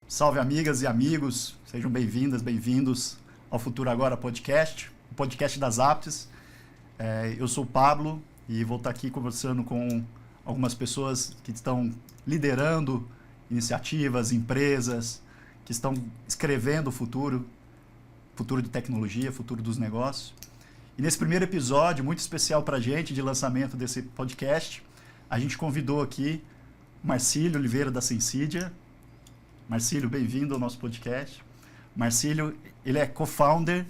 Salve amigas e amigos, sejam bem-vindas, bem-vindos ao Futuro Agora Podcast, o podcast das Apps. Eu sou o Pablo e vou estar aqui conversando com algumas pessoas que estão liderando iniciativas, empresas, que estão escrevendo o futuro de tecnologia, futuro dos negócios. E nesse primeiro episódio, muito especial para a gente, de lançamento desse podcast, a gente convidou aqui Marcílio Oliveira da Sensidia. Marcílio, bem-vindo ao nosso podcast. Marcílio, ele é co-founder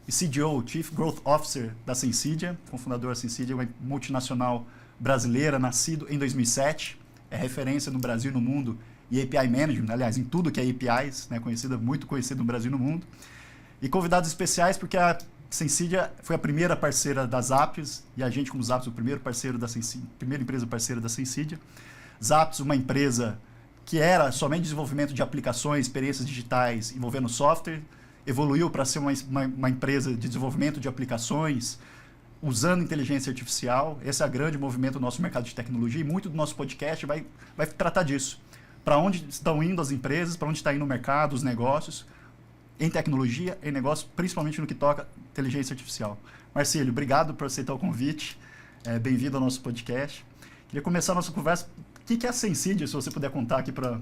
e CGO, Chief Growth Officer da Sensidia, cofundador da Sensidia, uma multinacional brasileira, nascido em 2007, é referência no Brasil e no mundo em API Management, aliás, em tudo que é APIs, né, muito conhecida no Brasil e no mundo. E convidados especiais porque a Sensidia foi a primeira parceira das Apps, e a gente, como Zappos, o primeiro parceiro da Sensidia, primeira empresa parceira da Sensidia. Zappos, uma empresa que era somente desenvolvimento de aplicações, experiências digitais envolvendo software, evoluiu para ser uma empresa de desenvolvimento de aplicações usando inteligência artificial. Esse é o grande movimento do nosso mercado de tecnologia e muito do nosso podcast vai tratar disso. Para onde estão indo as empresas, para onde está indo o mercado, os negócios, em tecnologia, em negócios, principalmente no que toca inteligência artificial. Marcílio, obrigado por aceitar o convite. Bem-vindo ao nosso podcast. Queria começar a nossa conversa. O que é a Sensidia, se você puder contar aqui para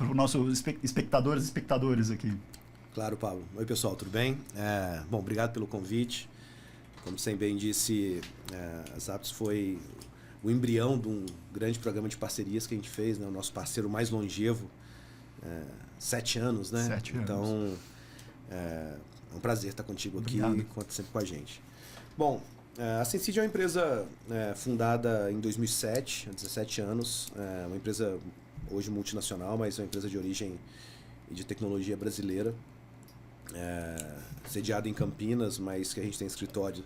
os nossos espectadores aqui? Claro, Pablo. Oi, pessoal, tudo bem? Bom, obrigado pelo convite. Como você bem disse, a Zappos foi o embrião de um grande programa de parcerias que a gente fez, né? O nosso parceiro mais longevo, 7 anos, né? 7 anos. Então, é um prazer estar contigo aqui e conta sempre com a gente. Bom, a Sensidia é uma empresa fundada em 2007, há 17 anos. Uma empresa hoje multinacional, mas é uma empresa de origem e de tecnologia brasileira. Sediada em Campinas, mas que a gente tem escritório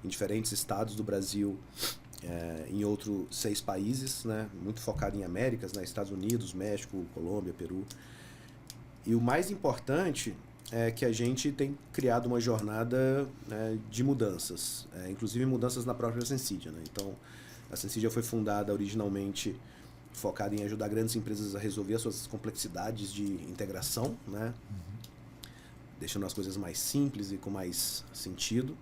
em diferentes estados do Brasil, em outros 6 países, né? Muito focado em Américas, né? Estados Unidos, México, Colômbia, Peru. E o mais importante é que a gente tem criado uma jornada, né, de mudanças, inclusive mudanças na própria Sensidia, né? Então, a Sensidia foi fundada originalmente focada em ajudar grandes empresas a resolver as suas complexidades de integração, né? Deixando as coisas mais simples e com mais sentido.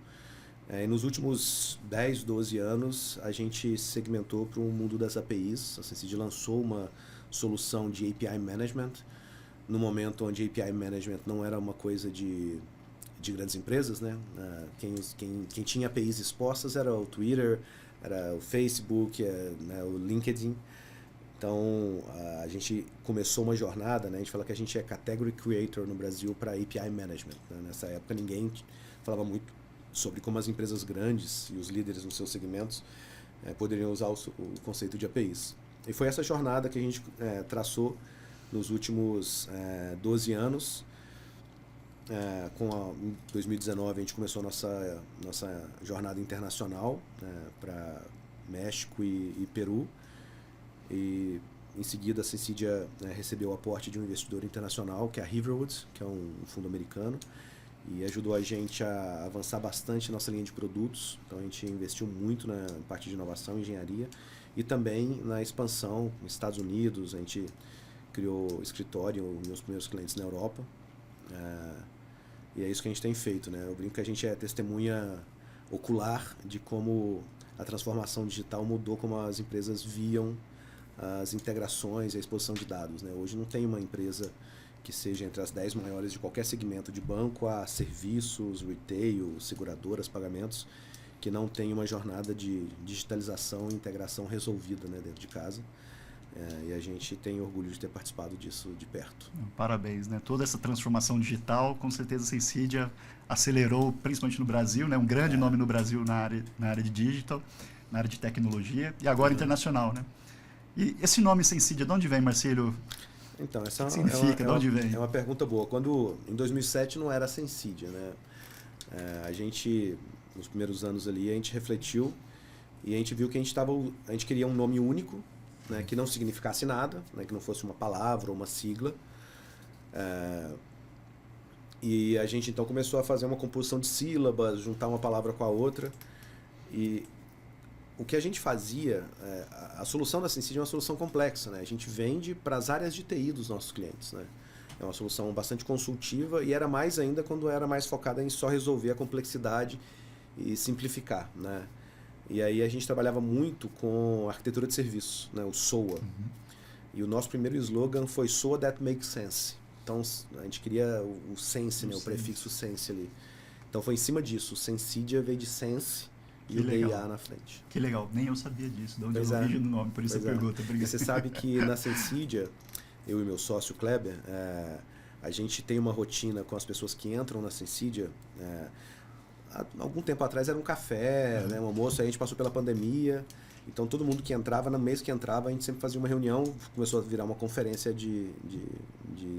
E nos últimos 10, 12 anos, a gente segmentou para o mundo das APIs. A Sensidia lançou uma solução de API Management, no momento onde API Management não era uma coisa de grandes empresas, né? Quem tinha APIs expostas era o Twitter, era o Facebook, né, o LinkedIn. Então, a gente começou uma jornada, né? A gente fala que a gente é Category Creator no Brasil para API Management, né? Nessa época ninguém falava muito sobre como as empresas grandes e os líderes nos seus segmentos poderiam usar o conceito de APIs. E foi essa jornada que a gente traçou nos últimos 12 anos. Em 2019 a gente começou a nossa jornada internacional, para México e Peru. E em seguida a Sensidia recebeu o aporte de um investidor internacional, que é a Riverwood, que é um fundo americano, e ajudou a gente a avançar bastante nossa linha de produtos. Então a gente investiu muito na parte de inovação e engenharia e também na expansão nos Estados Unidos. A gente criou escritório, meus primeiros clientes na Europa, e é isso que a gente tem feito, né? Eu brinco que a gente é testemunha ocular de como a transformação digital mudou como as empresas viam as integrações e a exposição de dados, né? Hoje não tem uma empresa que seja entre as 10 maiores de qualquer segmento, de banco a serviços, retail, seguradoras, pagamentos, que não tem uma jornada de digitalização e integração resolvida, né, dentro de casa. E a gente tem orgulho de ter participado disso de perto. Parabéns, né? Toda essa transformação digital, com certeza a Sensidia acelerou, principalmente no Brasil, né? Um grande nome no Brasil na área de digital, na área de tecnologia, e agora internacional, né? E esse nome Sensidia, de onde vem, Marcílio? Então, essa significa? De onde vem? É uma pergunta boa. Quando, em 2007 não era a Sensidia, né? A gente, nos primeiros anos ali, a gente refletiu e a gente viu que a gente queria um nome único, né, que não significasse nada, né, que não fosse uma palavra ou uma sigla. E a gente então começou a fazer uma composição de sílabas, juntar uma palavra com a outra. E o que a gente fazia, a solução da Sensidia é uma solução complexa, né? A gente vende para as áreas de TI dos nossos clientes, né? É uma solução bastante consultiva e era mais ainda quando era mais focada em só resolver a complexidade e simplificar, né? E aí a gente trabalhava muito com arquitetura de serviços, né? O SOA. E o nosso primeiro slogan foi SOA That Makes Sense. Então a gente queria o sense, né? O prefixo sense ali. Então foi em cima disso. O Sensidia veio de sense e o DIA na frente. Que legal. Nem eu sabia disso, de onde é a origem do nome, por isso a pergunta. E você sabe que na Sensidia, eu e meu sócio Kleber, a gente tem uma rotina com as pessoas que entram na Sensidia. Há algum tempo atrás era um café, né, um almoço, aí a gente passou pela pandemia. Então todo mundo que entrava, no mês que entrava, a gente sempre fazia uma reunião, começou a virar uma conferência de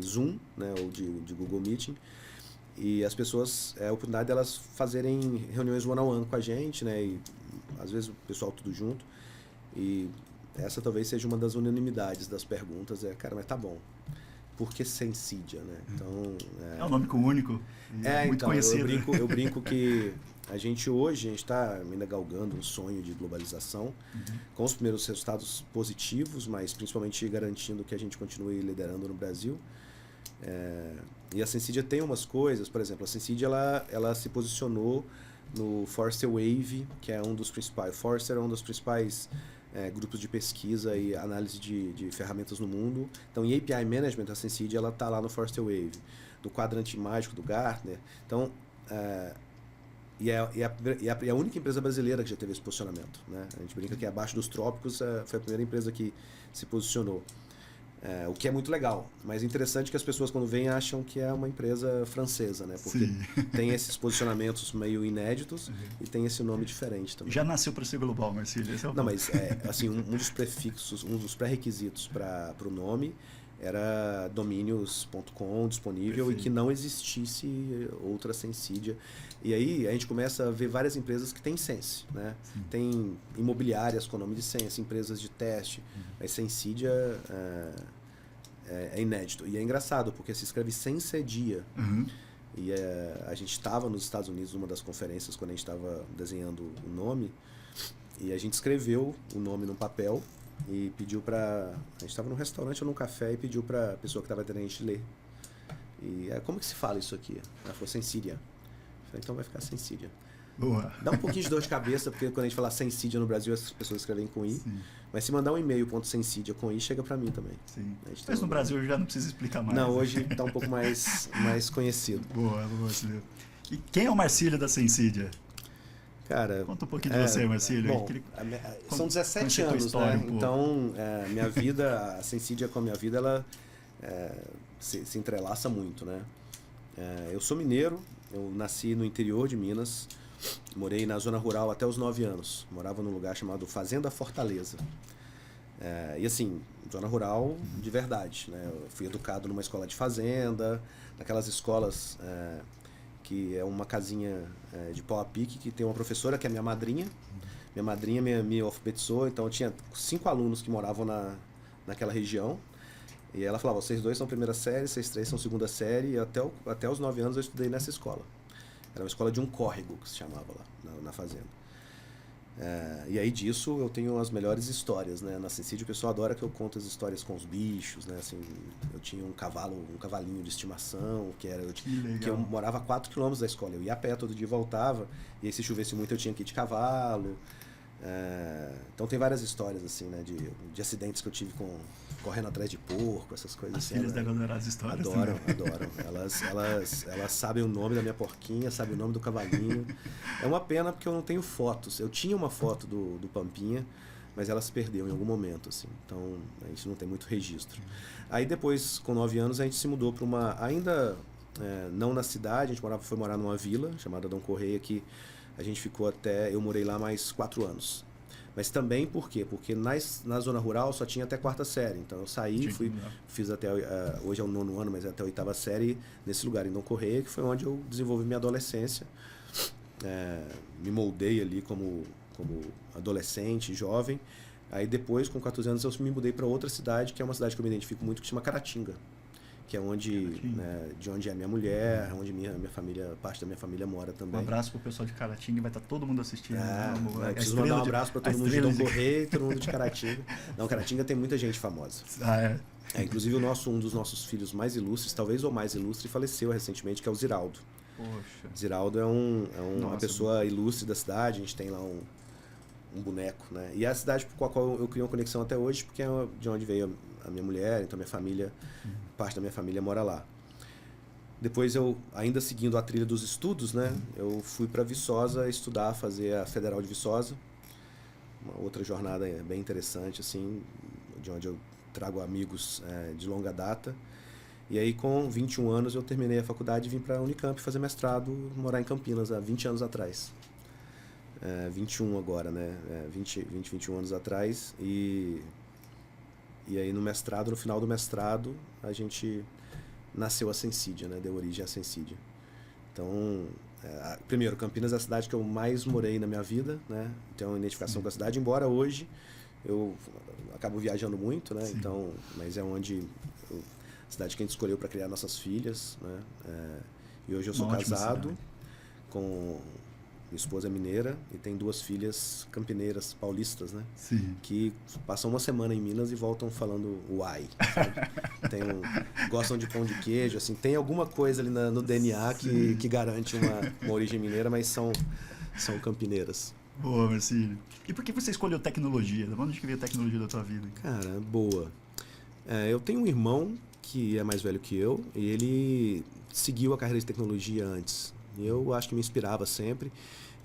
Zoom, né, ou de Google Meeting. E as pessoas, a oportunidade delas fazerem reuniões one-on-one com a gente, né? E às vezes o pessoal tudo junto. E essa talvez seja uma das unanimidades das perguntas. Cara, mas tá bom. Por que Sensidia, né? Então, é um nome único. Muito então, conhecido. Eu brinco que a gente está ainda galgando um sonho de globalização, com os primeiros resultados positivos, mas principalmente garantindo que a gente continue liderando no Brasil. E a Sensidia tem umas coisas, por exemplo, a Sensidia ela se posicionou no Forrester Wave, que é um dos principais. Forrester é um dos principais grupos de pesquisa e análise de ferramentas no mundo. Então, em API Management, a Sensidia ela está lá no Forrester Wave, do quadrante mágico do Gartner. Então, é a única empresa brasileira que já teve esse posicionamento, né? A gente brinca que abaixo dos trópicos foi a primeira empresa que se posicionou. O que é muito legal, mas interessante que as pessoas quando vêm acham que é uma empresa francesa, né? Porque tem esses posicionamentos meio inéditos e tem esse nome diferente também. Já nasceu para ser global, Marcílio. Não, mas assim, um dos prefixos, um dos pré-requisitos para o nome era domínios.com disponível. Perfeito. E que não existisse outra Sensidia. E aí a gente começa a ver várias empresas que têm Sense, né? Sim. Tem imobiliárias com o nome de Sense, empresas de teste. Mas Sensidia é inédito. E é engraçado, porque se escreve Sensidia. E a gente estava nos Estados Unidos numa das conferências quando a gente estava desenhando o nome. E a gente escreveu o nome num papel e pediu para... A gente estava num restaurante ou num café e pediu para a pessoa que estava atendendo a gente ler. E como que se fala isso aqui? Ela falou Sensidia. Eu falei, então vai ficar Sensidia. Boa. Dá um pouquinho de dor de cabeça, porque quando a gente fala Sensidia no Brasil, as pessoas escrevem com I. Sim. Mas se mandar um e-mail .sensidia com I, chega para mim também. Sim. Mas no Brasil já não precisa explicar mais. Não, hoje está um pouco mais conhecido. Boa, Marcílio. E quem é o Marcílio da Sensidia? Cara, conta um pouquinho de você, Marcílio. Bom, são 17 anos, né? Então, minha vida, a Sensidia com a minha vida, ela se entrelaça muito, né? Eu sou mineiro, eu nasci no interior de Minas, morei na zona rural até os 9 anos. Morava num lugar chamado Fazenda Fortaleza. E assim, zona rural de verdade, né? Eu fui educado numa escola de fazenda, naquelas escolas... que é uma casinha de pau a pique, que tem uma professora que é minha madrinha. Minha madrinha me alfabetizou, então eu tinha 5 alunos que moravam naquela região. E ela falava, vocês 2 são primeira série, vocês 3 são segunda série, e até os 9 anos eu estudei nessa escola. Era uma escola de um córrego, que se chamava lá, na fazenda. E aí disso eu tenho as melhores histórias, né? Na Sensidia o pessoal adora que eu conto as histórias com os bichos, né? Assim, eu tinha um cavalinho de estimação, que eu morava a 4 km da escola. Eu ia a pé todo dia e voltava, e aí se chovesse muito eu tinha que ir de cavalo. Então tem várias histórias assim, né? De acidentes que eu tive correndo atrás de porco, essas coisas as assim. As filhas devem adorar as histórias. Adoram. Elas sabem o nome da minha porquinha, sabem o nome do cavalinho. É uma pena porque eu não tenho fotos. Eu tinha uma foto do Pampinha, mas ela se perdeu em algum momento, assim. Então a gente não tem muito registro. Aí depois, com 9 anos, a gente se mudou para uma... Ainda não na cidade, a gente foi morar numa vila chamada Dom Correia, que a gente ficou até... Eu morei lá mais 4 anos. Mas também por quê? Porque na zona rural só tinha até 4ª série. Então eu saí, fiz até... hoje é o 9º ano, mas até a 8ª série nesse lugar, em Dom Correia, que foi onde eu desenvolvi minha adolescência. Me moldei ali como adolescente, jovem. Aí depois, com 14 anos, eu me mudei para outra cidade, que é uma cidade que eu me identifico muito, que se chama Caratinga. que é onde, né, de onde é minha mulher, onde minha família, parte da minha família mora também. Um abraço pro pessoal de Caratinga, vai estar todo mundo assistindo. Eu preciso mandar um abraço para todo mundo de Dom Correia e todo mundo de Caratinga. Não, Caratinga tem muita gente famosa. Inclusive um dos nossos filhos mais ilustres, talvez o mais ilustre, faleceu recentemente, que é o Ziraldo. Poxa. Ziraldo é uma pessoa ilustre da cidade, a gente tem lá um boneco, né? E é a cidade com a qual eu criei uma conexão até hoje, porque é de onde veio a minha mulher, então minha família, parte da minha família mora lá. Depois eu, ainda seguindo a trilha dos estudos, né? Eu fui para Viçosa estudar, fazer a Federal de Viçosa. Uma outra jornada bem interessante, assim, de onde eu trago amigos de longa data. E aí, com 21 anos, eu terminei a faculdade e vim para a Unicamp fazer mestrado, morar em Campinas, há 20 anos atrás. 21 agora, né? 21 anos atrás. E aí, no final do mestrado, a gente nasceu a Sensidia, né? Deu origem à Sensidia. Então, primeiro, Campinas é a cidade que eu mais morei na minha vida, né? Tenho uma identificação com a cidade, embora hoje eu acabo viajando muito, né? Então, mas é onde... a cidade que a gente escolheu para criar nossas filhas, né? E hoje eu sou casado com... Minha esposa é mineira e tem 2 filhas campineiras, paulistas, né? Sim. Que passam uma semana em Minas e voltam falando uai, sabe? Gostam de pão de queijo, assim. Tem alguma coisa ali no DNA que garante uma origem mineira, mas são campineiras. Boa, Marcílio. E por que você escolheu tecnologia? Da onde que veio a tecnologia da tua vida? Cara, boa. Eu tenho um irmão que é mais velho que eu e ele seguiu a carreira de tecnologia antes. E eu acho que me inspirava sempre.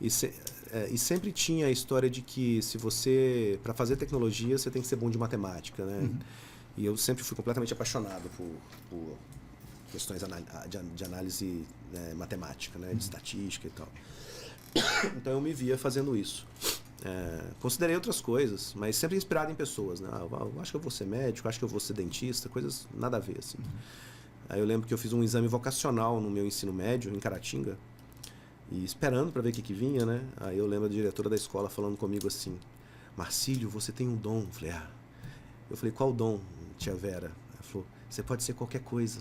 E sempre tinha a história de que para fazer tecnologia, você tem que ser bom de matemática, né? E eu sempre fui completamente apaixonado por questões de análise matemática, né? De estatística e tal. Então eu me via fazendo isso. Considerei outras coisas, mas sempre inspirado em pessoas, né? Eu acho que eu vou ser médico, acho que eu vou ser dentista, coisas nada a ver, assim. Aí eu lembro que eu fiz um exame vocacional no meu ensino médio, em Caratinga, e esperando para ver o que vinha, né? Aí eu lembro da diretora da escola falando comigo assim: Marcílio, você tem um dom. Eu falei, qual dom, tia Vera? Ela falou, você pode ser qualquer coisa.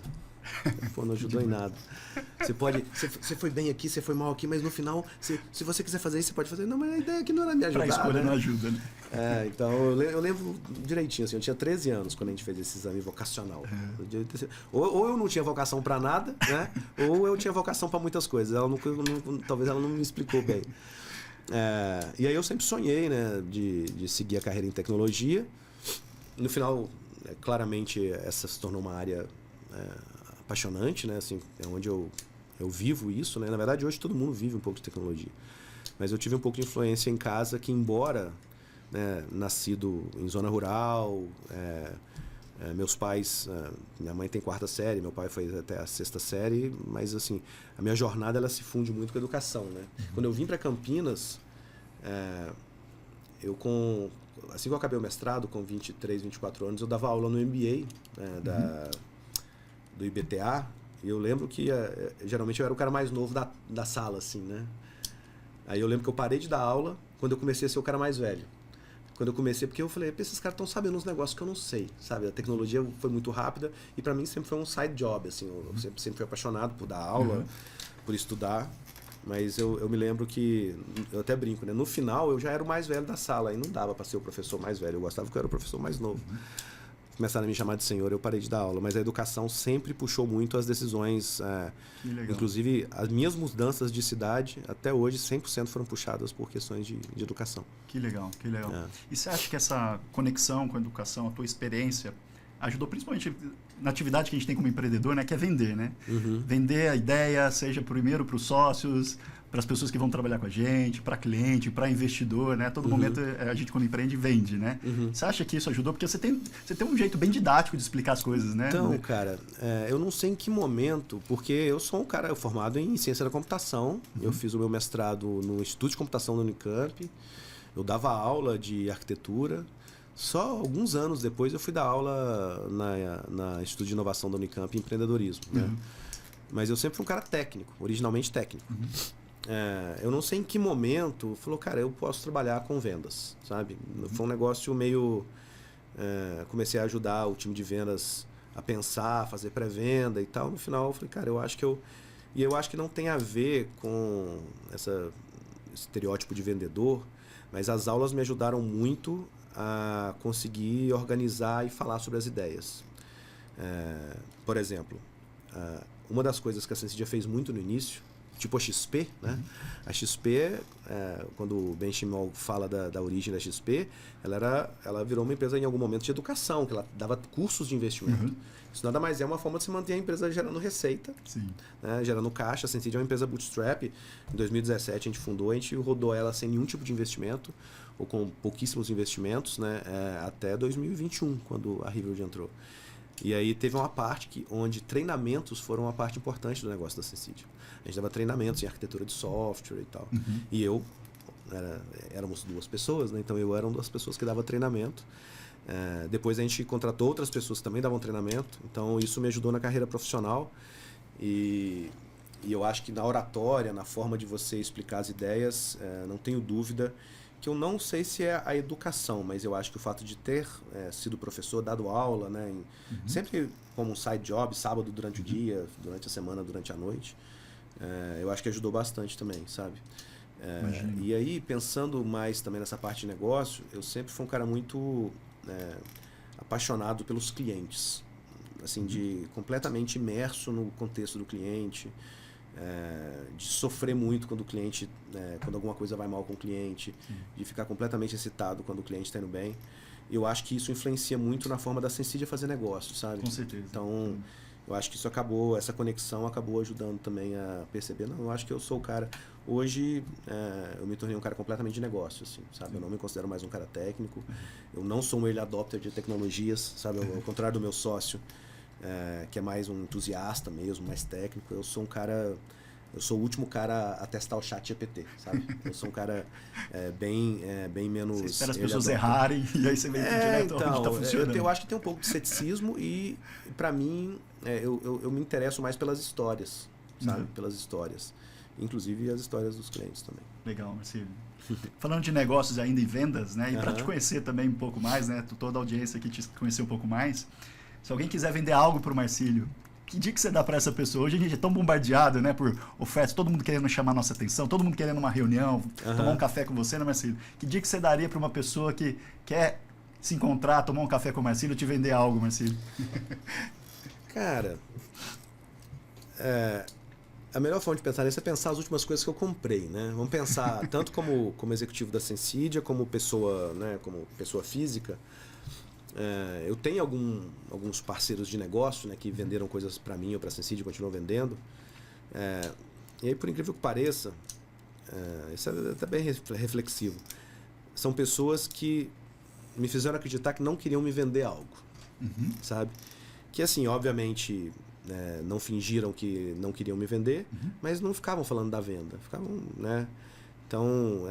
Pô, não ajudou em nada. Você foi bem aqui, você foi mal aqui, mas no final, se você quiser fazer isso, você pode fazer. Não, mas a ideia aqui não era me ajudar. Pra escolha, né? não ajuda, né? Então eu lembro direitinho, assim, eu tinha 13 anos quando a gente fez esse exame vocacional. Ou eu não tinha vocação para nada, né? Ou eu tinha vocação para muitas coisas. Talvez ela não me explicou bem. E aí eu sempre sonhei, né, de seguir a carreira em tecnologia. No final, claramente, essa se tornou uma área apaixonante, né? Assim, é onde eu vivo isso, né? Na verdade, hoje todo mundo vive um pouco de tecnologia. Mas eu tive um pouco de influência em casa que, embora nascido em zona rural, meus pais... minha mãe tem 4ª série, meu pai foi até a 6ª série, mas assim, a minha jornada ela se funde muito com a educação, né? Quando eu vim para Campinas, assim que eu acabei o mestrado, com 23, 24 anos, eu dava aula no MBA, do IBTA, e eu lembro que geralmente eu era o cara mais novo da sala, assim, né? Aí eu lembro que eu parei de dar aula quando eu comecei a ser o cara mais velho. Quando eu comecei, porque eu falei, esses caras estão sabendo uns negócios que eu não sei, sabe? A tecnologia foi muito rápida e para mim sempre foi um side job, assim. Eu sempre fui apaixonado por dar aula, por estudar, mas eu me lembro que, eu até brinco, né? No final eu já era o mais velho da sala, e não dava para ser o professor mais velho, eu gostava que eu era o professor mais novo. Começaram a me chamar de senhor, eu parei de dar aula, mas a educação sempre puxou muito as decisões, inclusive as minhas mudanças de cidade até hoje 100% foram puxadas por questões de educação. Que legal, que legal. E você acha que essa conexão com a educação, a tua experiência, ajudou principalmente na atividade que a gente tem como empreendedor, né, que é vender, né? Vender a ideia, seja primeiro para os sócios, para as pessoas que vão trabalhar com a gente, para cliente, para investidor, né? Todo momento a gente, quando empreende, vende, né? Você acha que isso ajudou? Porque você tem um jeito bem didático de explicar as coisas, né? Então, cara, eu não sei em que momento, porque eu sou um cara formado em ciência da computação, eu fiz o meu mestrado no Instituto de Computação da Unicamp, eu dava aula de arquitetura. Só alguns anos depois eu fui dar aula na Instituto de Inovação da Unicamp em empreendedorismo, né? Mas eu sempre fui um cara técnico, originalmente técnico. Eu não sei em que momento falou, cara, eu posso trabalhar com vendas, sabe? Foi um negócio meio... comecei a ajudar o time de vendas a pensar, a fazer pré-venda e tal. No final eu falei, cara, eu acho que não tem a ver com esse estereótipo de vendedor, mas as aulas me ajudaram muito a conseguir organizar e falar sobre as ideias. Por exemplo, uma das coisas que a Sensidia fez muito no início, tipo a XP, né? A XP, quando o Ben Shimol fala da origem da XP, ela virou uma empresa em algum momento de educação, que ela dava cursos de investimento. Isso nada mais é uma forma de se manter a empresa gerando receita, né? Gerando caixa. A Sensidia é uma empresa bootstrap. Em 2017 a gente fundou, a gente rodou ela sem nenhum tipo de investimento, ou com pouquíssimos investimentos, né? Até 2021, quando a Riverwood entrou. E aí teve uma parte onde treinamentos foram uma parte importante do negócio da Sensidia. A gente dava treinamentos em arquitetura de software e tal. E eu, éramos 2 pessoas, né? Então eu era uma das pessoas que dava treinamento. Depois a gente contratou outras pessoas que também davam treinamento. Então isso me ajudou na carreira profissional. E eu acho que na oratória, na forma de você explicar as ideias, não tenho dúvida que eu não sei se é a educação, mas eu acho que o fato de ter sido professor, dado aula, né, sempre como um side job, sábado durante o dia, durante a semana, durante a noite, eu acho que ajudou bastante também, sabe? E aí, pensando mais também nessa parte de negócio, eu sempre fui um cara muito apaixonado pelos clientes, assim, de completamente imerso no contexto do cliente, de sofrer muito quando o cliente, quando alguma coisa vai mal com o cliente, de ficar completamente excitado quando o cliente está indo bem. Eu acho que isso influencia muito na forma da Sensidia fazer negócio, sabe? Com certeza. Então, eu acho que isso acabou, essa conexão acabou ajudando também a perceber. Não, eu acho que eu sou o cara... Hoje, eu me tornei um cara completamente de negócio, assim, sabe? Eu não me considero mais um cara técnico. Eu não sou um early adopter de tecnologias, sabe? Ao contrário do meu sócio, que é mais um entusiasta mesmo, mais técnico. Eu sou um cara... Eu sou o último cara a testar o chat GPT, sabe? Eu sou um cara bem menos... Você espera as pessoas errarem e aí você vem direto então, onde tá funcionando. Eu acho que tem um pouco de ceticismo e, pra mim, eu me interesso mais pelas histórias, sabe? Pelas histórias. Inclusive as histórias dos clientes também. Legal, Marcílio. Falando de negócios ainda e vendas, né? E para te conhecer também um pouco mais, né? Toda a audiência aqui te conhecer um pouco mais. Se alguém quiser vender algo para o Marcílio, que dica você dá para essa pessoa? Hoje a gente é tão bombardeado, né, por ofertas, todo mundo querendo chamar nossa atenção, todo mundo querendo uma reunião, tomar um café com você, né, Marcílio? Que dica você daria para uma pessoa que quer se encontrar, tomar um café com o Marcílio e te vender algo, Marcílio? Cara, a melhor forma de pensar nisso é pensar as últimas coisas que eu comprei, né? Vamos pensar tanto como executivo da Sensidia, como pessoa, né, como pessoa física. Eu tenho alguns parceiros de negócio, né, que venderam coisas para mim ou para a Sensidia e continuam vendendo. E aí, por incrível que pareça, isso é até bem reflexivo. São pessoas que me fizeram acreditar que não queriam me vender algo, sabe? Que assim, obviamente, não fingiram que não queriam me vender, mas não ficavam falando da venda, ficavam, né? Então,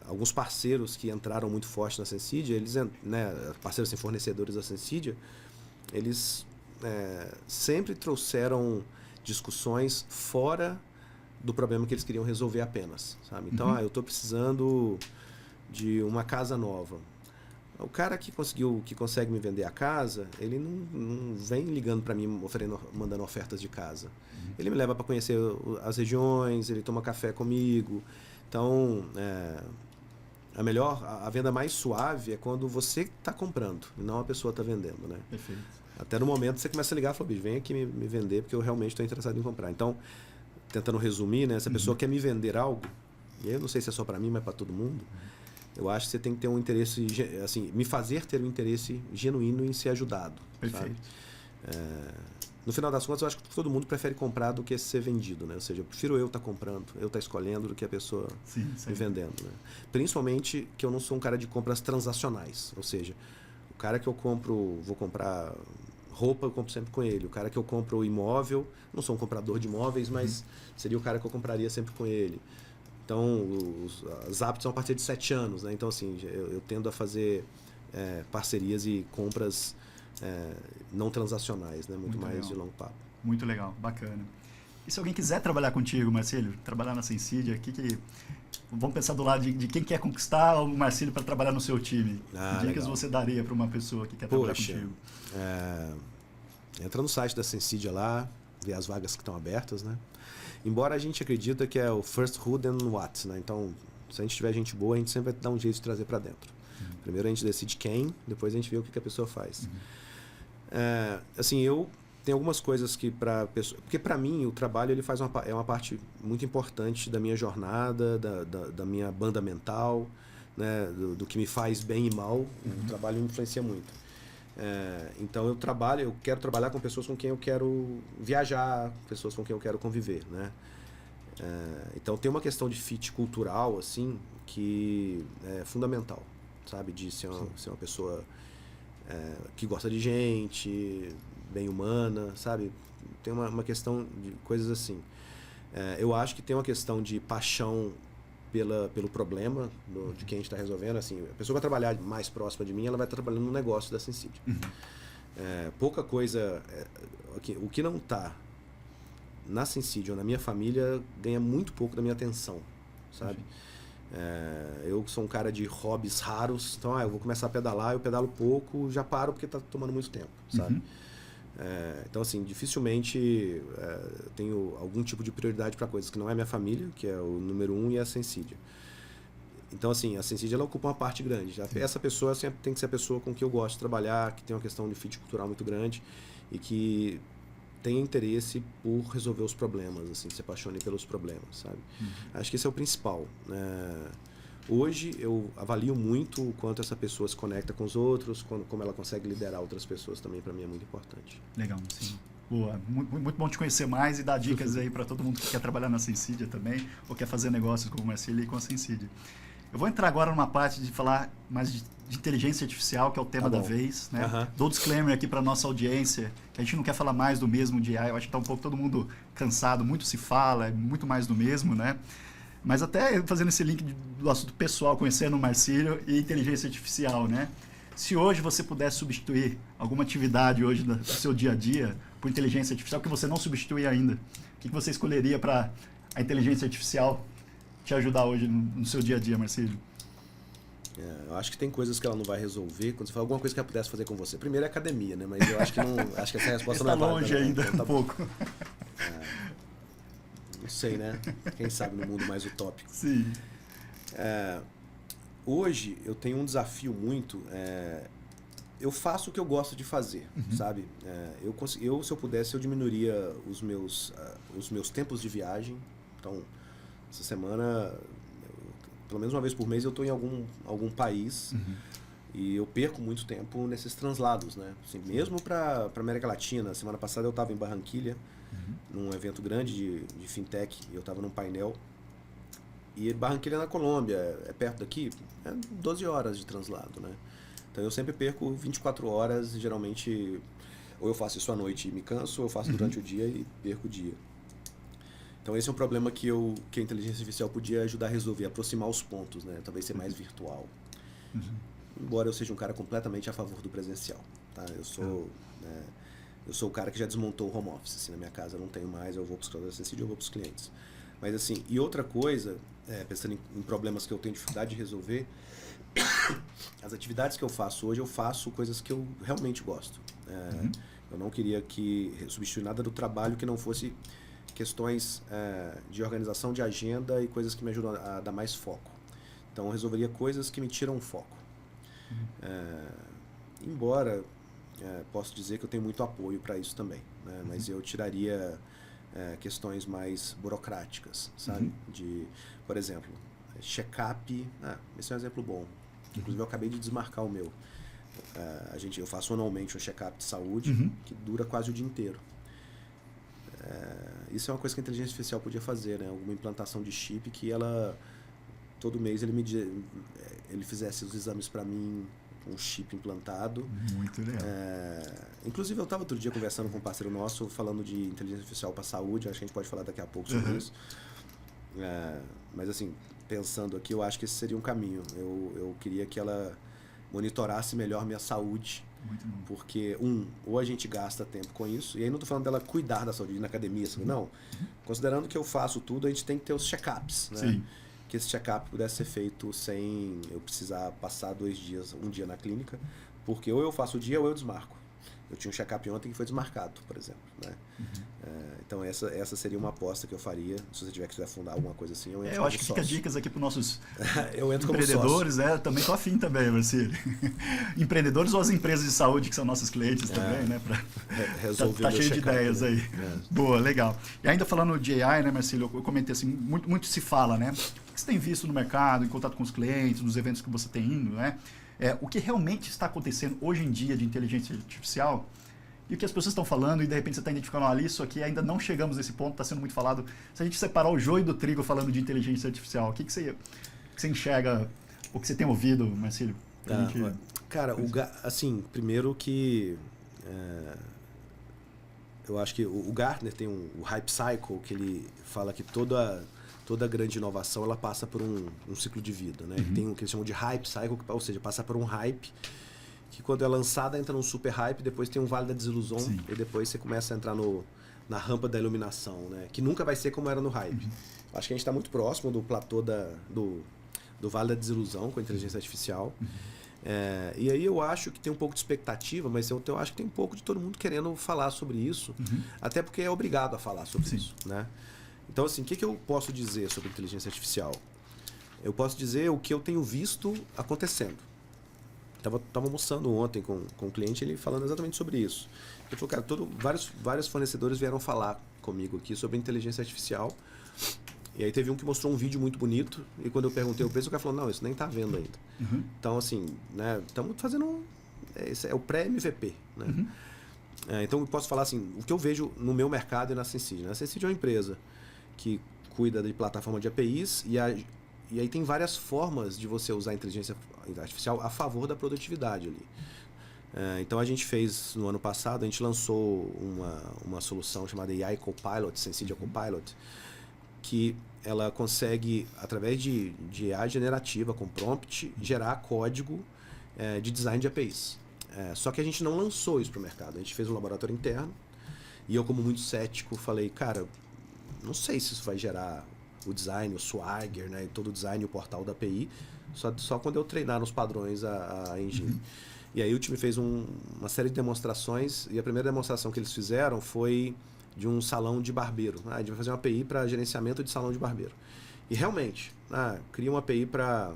alguns parceiros que entraram muito forte na Sensidia, eles, né, parceiros assim, fornecedores da Sensidia, eles sempre trouxeram discussões fora do problema que eles queriam resolver apenas, sabe? Então, eu estou precisando de uma casa nova. O cara que consegue me vender a casa, ele não vem ligando para mim, mandando ofertas de casa. Ele me leva para conhecer as regiões, ele toma café comigo. Então, a venda mais suave é quando você está comprando e não a pessoa está vendendo, né? Perfeito. Até no momento você começa a ligar e fala, bicho, vem aqui me vender porque eu realmente estou interessado em comprar. Então, tentando resumir, né? Se a pessoa quer me vender algo, e eu não sei se é só para mim, mas para todo mundo, eu acho que você tem que ter um interesse, assim, me fazer ter um interesse genuíno em ser ajudado. Perfeito. Sabe? No final das contas, eu acho que todo mundo prefere comprar do que ser vendido, né? Ou seja, eu prefiro eu estar comprando, eu estar escolhendo do que a pessoa me vendendo, né? Principalmente que eu não sou um cara de compras transacionais. Ou seja, o cara que eu vou comprar roupa, eu compro sempre com ele. O cara que eu compro imóvel, não sou um comprador de imóveis, mas seria o cara que eu compraria sempre com ele. Então, as apps são a partir de 7 anos, né? Então, assim, eu tendo a fazer parcerias e compras não transacionais, né? Muito mais legal. de longo papo. Muito legal, bacana. E se alguém quiser trabalhar contigo, Marcílio, trabalhar na Sensidia, vamos pensar do lado de quem quer conquistar o Marcílio para trabalhar no seu time. Que dicas você daria para uma pessoa que quer trabalhar contigo? Entra no site da Sensidia lá, vê as vagas que estão abertas, né? Embora a gente acredita que é o first who then what, né? Então, se a gente tiver gente boa, a gente sempre vai dar um jeito de trazer para dentro. Primeiro a gente decide quem, depois a gente vê o que a pessoa faz. Assim, eu tenho algumas coisas que porque para mim o trabalho ele é uma parte muito importante da minha jornada, da minha banda mental, né? Do que me faz bem e mal. O trabalho influencia muito. Então eu quero trabalhar com pessoas com quem eu quero viajar, pessoas com quem eu quero conviver, né? Então tem uma questão de fit cultural assim que é fundamental, sabe, de ser uma pessoa que gosta de gente, bem humana, sabe? Tem uma questão de coisas assim. Eu acho que tem uma questão de paixão pelo problema de quem a gente está resolvendo. Assim, a pessoa vai trabalhar mais próxima de mim, ela vai estar trabalhando no negócio da Sensidia. Pouca coisa... o que não está na Sensidia ou na minha família ganha muito pouco da minha atenção, sabe? Eu sou um cara de hobbies raros, então eu vou começar a pedalar, eu pedalo pouco, já paro porque está tomando muito tempo, sabe? Então, assim, dificilmente eu tenho algum tipo de prioridade para coisas que não é minha família, que é o número 1, e a Sensidia. Então, assim, a Sensidia ela ocupa uma parte grande. Essa pessoa sempre tem que ser a pessoa com quem eu gosto de trabalhar, que tem uma questão de fit cultural muito grande e que tem interesse por resolver os problemas, assim, se apaixone pelos problemas, sabe? Acho que esse é o principal. Hoje eu avalio muito o quanto essa pessoa se conecta com os outros, como ela consegue liderar outras pessoas também, para mim é muito importante. Legal, sim. Boa, muito bom te conhecer mais e dar dicas aí para todo mundo que quer trabalhar na Sensidia também, ou quer fazer negócios com o Marcílio e com a Sensidia. Eu vou entrar agora numa parte de falar mais de inteligência artificial, que é o tema da vez, né? Dou disclaimer aqui para nossa audiência, que a gente não quer falar mais do mesmo de AI, eu acho que está um pouco todo mundo cansado, muito se fala, é muito mais do mesmo, né? Mas até fazendo esse link do assunto pessoal, conhecendo o Marcílio e inteligência artificial, né? Se hoje você pudesse substituir alguma atividade hoje do seu dia a dia por inteligência artificial que você não substitui ainda, o que você escolheria para a inteligência artificial te ajudar hoje no seu dia a dia, Marcílio? Eu acho que tem coisas que ela não vai resolver. Quando você fala alguma coisa que ela pudesse fazer com você, primeiro é academia, né? Mas eu acho que não, acho que essa resposta não é válida. Está longe ainda, então, um pouco. Não sei, né? Quem sabe no mundo mais utópico. Sim. Hoje eu tenho um desafio muito. Eu faço o que eu gosto de fazer, sabe? Se eu pudesse, eu diminuiria os meus tempos de viagem. Então, essa semana, pelo menos uma vez por mês, eu estou em algum país e eu perco muito tempo nesses translados, né? Assim, mesmo para América Latina. Semana passada eu estava em Barranquilla, num evento grande de fintech, e eu estava num painel. E Barranquilla na Colômbia, é perto daqui, 12 horas de translado, né? Então eu sempre perco 24 horas, e geralmente ou eu faço isso à noite e me canso, ou eu faço durante o dia e perco o dia. Então esse é um problema que a inteligência artificial podia ajudar a resolver, aproximar os pontos, né? Talvez ser mais virtual. Embora eu seja um cara completamente a favor do presencial, tá? Eu sou o cara que já desmontou o home office, assim, na minha casa eu não tenho mais, eu vou para os clientes, eu vou para os clientes. Mas assim, e outra coisa, pensando em problemas que eu tenho dificuldade de resolver, as atividades que eu faço hoje, eu faço coisas que eu realmente gosto. Eu não queria substituir nada do trabalho que não fosse questões de organização de agenda e coisas que me ajudam a dar mais foco. Então eu resolveria coisas que me tiram foco. Embora posso dizer que eu tenho muito apoio para isso também, né? Mas eu tiraria questões mais burocráticas, sabe? Por exemplo, check-up. Esse é um exemplo bom. Inclusive eu acabei de desmarcar o meu. Eu faço anualmente um check-up de saúde que dura quase o dia inteiro. Isso é uma coisa que a inteligência artificial podia fazer, né? Alguma implantação de chip que todo mês ele fizesse os exames para mim com um chip implantado. Muito legal. Inclusive eu estava outro dia conversando com um parceiro nosso falando de inteligência artificial para saúde. Acho que a gente pode falar daqui a pouco sobre isso. Mas assim, pensando aqui, eu acho que esse seria um caminho. Eu queria que ela monitorasse melhor minha saúde. Muito bom. Porque, ou a gente gasta tempo com isso, e aí não estou falando dela cuidar da saúde, ir na academia, assim, não. Considerando que eu faço tudo, a gente tem que ter os check-ups, né? Sim. Que esse check-up pudesse ser feito sem eu precisar passar um dia na clínica, porque ou eu faço o dia ou eu desmarco. Eu tinha um check-up ontem que foi desmarcado, por exemplo, né? Então essa seria uma aposta que eu faria. Se você tiver que fundar alguma coisa assim, eu entro Eu como acho que sócio. fica dicas aqui para os nossos eu entro como empreendedores, sócio. né? Também tô afim também, Marcílio. Empreendedores ou as empresas de saúde que são nossos clientes também, né? Resolver tá meu cheio de check-up, ideias né? aí. Boa, legal. E ainda falando de AI, né, Marcílio, eu comentei assim, muito se fala, né? O que você tem visto no mercado, em contato com os clientes, nos eventos que você tem indo, né? O que realmente está acontecendo hoje em dia de inteligência artificial e o que as pessoas estão falando e de repente você está identificando, olha, isso aqui ainda não chegamos nesse ponto, está sendo muito falado. Se a gente separar o joio do trigo falando de inteligência artificial, o que você enxerga, o que você tem ouvido, Marcílio? Cara, assim, primeiro que eu acho que o Gartner tem o Hype Cycle, que ele fala que toda grande inovação ela passa por um ciclo de vida, né? Tem o que eles chamam de Hype Cycle, ou seja, passa por um hype que quando é lançada entra num super hype, depois tem um vale da desilusão. Sim. E depois você começa a entrar na rampa da iluminação, né? Que nunca vai ser como era no hype. Acho que a gente está muito próximo do platô do vale da desilusão com a inteligência artificial. E aí eu acho que tem um pouco de expectativa, mas eu acho que tem um pouco de todo mundo querendo falar sobre isso, até porque é obrigado a falar sobre isso, né? Então, assim, o que eu posso dizer sobre inteligência artificial? Eu posso dizer o que eu tenho visto acontecendo. Tava almoçando ontem com um cliente, ele falando exatamente sobre isso. Ele falou, cara, vários fornecedores vieram falar comigo aqui sobre inteligência artificial. E aí teve um que mostrou um vídeo muito bonito, e quando eu perguntei o preço, o cara falou, não, isso nem está vendo ainda. Então, assim, né, estamos fazendo... Esse é o pré-MVP, né? Então, eu posso falar assim, o que eu vejo no meu mercado e na Sensid. A Sensid é uma empresa que cuida de plataforma de APIs, e aí tem várias formas de você usar a inteligência artificial a favor da produtividade ali. Então, a gente fez, no ano passado, a gente lançou uma solução chamada AI Copilot, Sensidia Copilot, que ela consegue, através de AI generativa com prompt, gerar código de design de APIs. Só que a gente não lançou isso para o mercado. A gente fez um laboratório interno e eu, como muito cético, falei, cara, não sei se isso vai gerar o design, o Swagger, né, todo o design e o portal da API, só quando eu treinar nos padrões a engine. E aí o time fez uma série de demonstrações, e a primeira demonstração que eles fizeram foi de um salão de barbeiro. A gente vai fazer uma API para gerenciamento de salão de barbeiro. E realmente, cria uma API para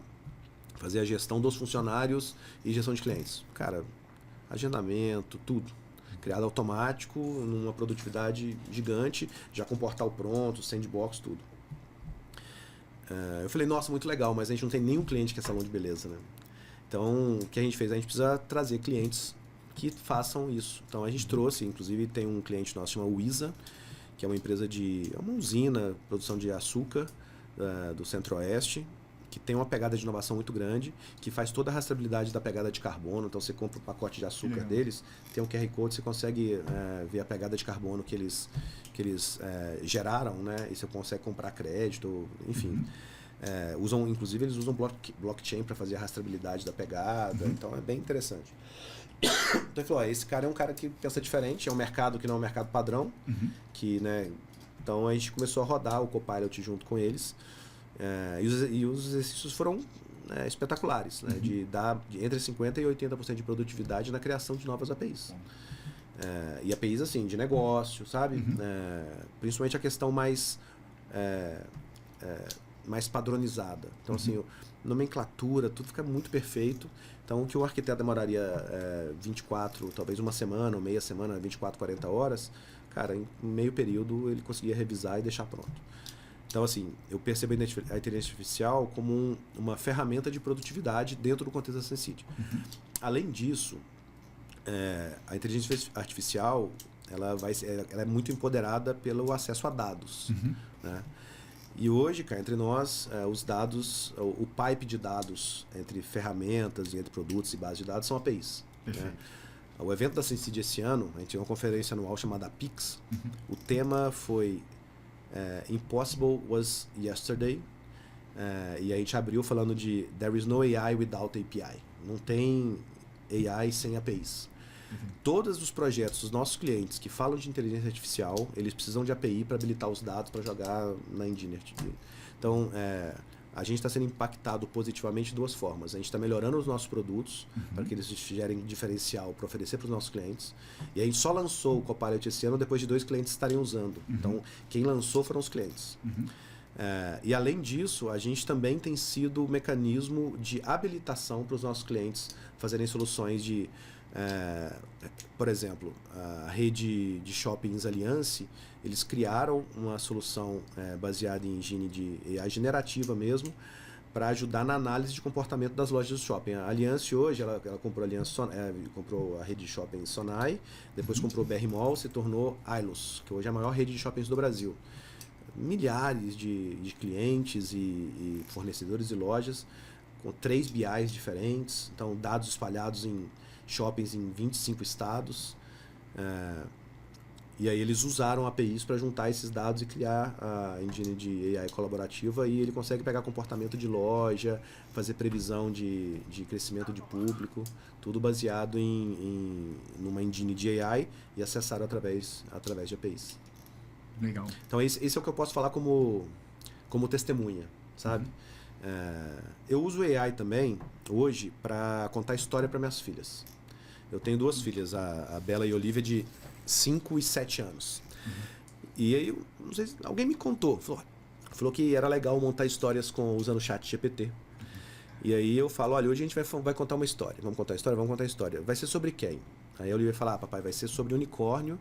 fazer a gestão dos funcionários e gestão de clientes. Cara, agendamento, tudo. Criado automático, numa produtividade gigante, já com portal pronto, sandbox, tudo. Eu falei, nossa, muito legal, mas a gente não tem nenhum cliente que é salão de beleza, né? Então, o que a gente fez? A gente precisa trazer clientes que façam isso. Então, a gente trouxe, inclusive, tem um cliente nosso chamado Wiza, que é uma empresa é uma usina, produção de açúcar do Centro-Oeste, que tem uma pegada de inovação muito grande, que faz toda a rastreabilidade da pegada de carbono. Então, você compra o pacote de açúcar deles, tem um QR Code, você consegue ver a pegada de carbono que eles geraram, né? E você consegue comprar crédito, enfim. Inclusive, eles usam blockchain para fazer a rastreabilidade da pegada, então é bem interessante. Então ele falou, esse cara é um cara que pensa diferente, é um mercado que não é um mercado padrão, que, né, então a gente começou a rodar o Copilot junto com eles, e os exercícios foram espetaculares, né, de dar entre 50% e 80% de produtividade na criação de novas APIs. E APIs assim, de negócio, sabe? Principalmente a questão mais padronizada. Então, assim, nomenclatura, tudo fica muito perfeito. Então, o que o arquiteto demoraria 24, talvez uma semana, ou meia semana, 24, 40 horas, cara, em meio período ele conseguia revisar e deixar pronto. Então, assim, eu percebo a inteligência artificial como uma ferramenta de produtividade dentro do contexto da Sensid. Além disso, a inteligência artificial ela é muito empoderada pelo acesso a dados, né? E hoje, cara, entre nós, os dados, o pipe de dados entre ferramentas e entre produtos e bases de dados são APIs. Né? O evento da Sensid esse ano, a gente tinha uma conferência anual chamada PIX. O tema foi Impossible Was Yesterday. E a gente abriu falando de There is no AI without API. Não tem AI sem APIs. Todos os projetos dos nossos clientes que falam de inteligência artificial, eles precisam de API para habilitar os dados para jogar na engine. Então, a gente está sendo impactado positivamente de duas formas. A gente está melhorando os nossos produtos para que eles gerem diferencial para oferecer para os nossos clientes. E a gente só lançou o Copilot esse ano depois de 2 clientes estarem usando. Então, quem lançou foram os clientes. E além disso, a gente também tem sido o mecanismo de habilitação para os nossos clientes fazerem soluções de... por exemplo, a rede de shoppings Alliance, eles criaram uma solução baseada em engine de AI generativa mesmo, para ajudar na análise de comportamento das lojas do shopping. A Alliance hoje, ela comprou, comprou a rede de shopping Sonai, depois comprou BR Mall, se tornou Ailus, que hoje é a maior rede de shoppings do Brasil. Milhares de clientes e fornecedores de lojas, com 3 BIs diferentes, então dados espalhados em shoppings em 25 estados. E aí eles usaram APIs para juntar esses dados e criar a engine de AI colaborativa, e ele consegue pegar comportamento de loja, fazer previsão de crescimento de público, tudo baseado numa engine de AI e acessado através de APIs. Legal. Então esse é o que eu posso falar como testemunha, sabe? Eu uso AI também hoje para contar história para minhas filhas. Eu tenho 2 filhas, a Bela e a Olivia, de 5 e 7 anos. E aí, não sei se alguém me contou, falou que era legal montar histórias usando o chat GPT. E aí eu falo, olha, hoje a gente vai contar uma história. Vamos contar a história? Vamos contar a história. Vai ser sobre quem? Aí a Olivia fala, papai, vai ser sobre unicórnio.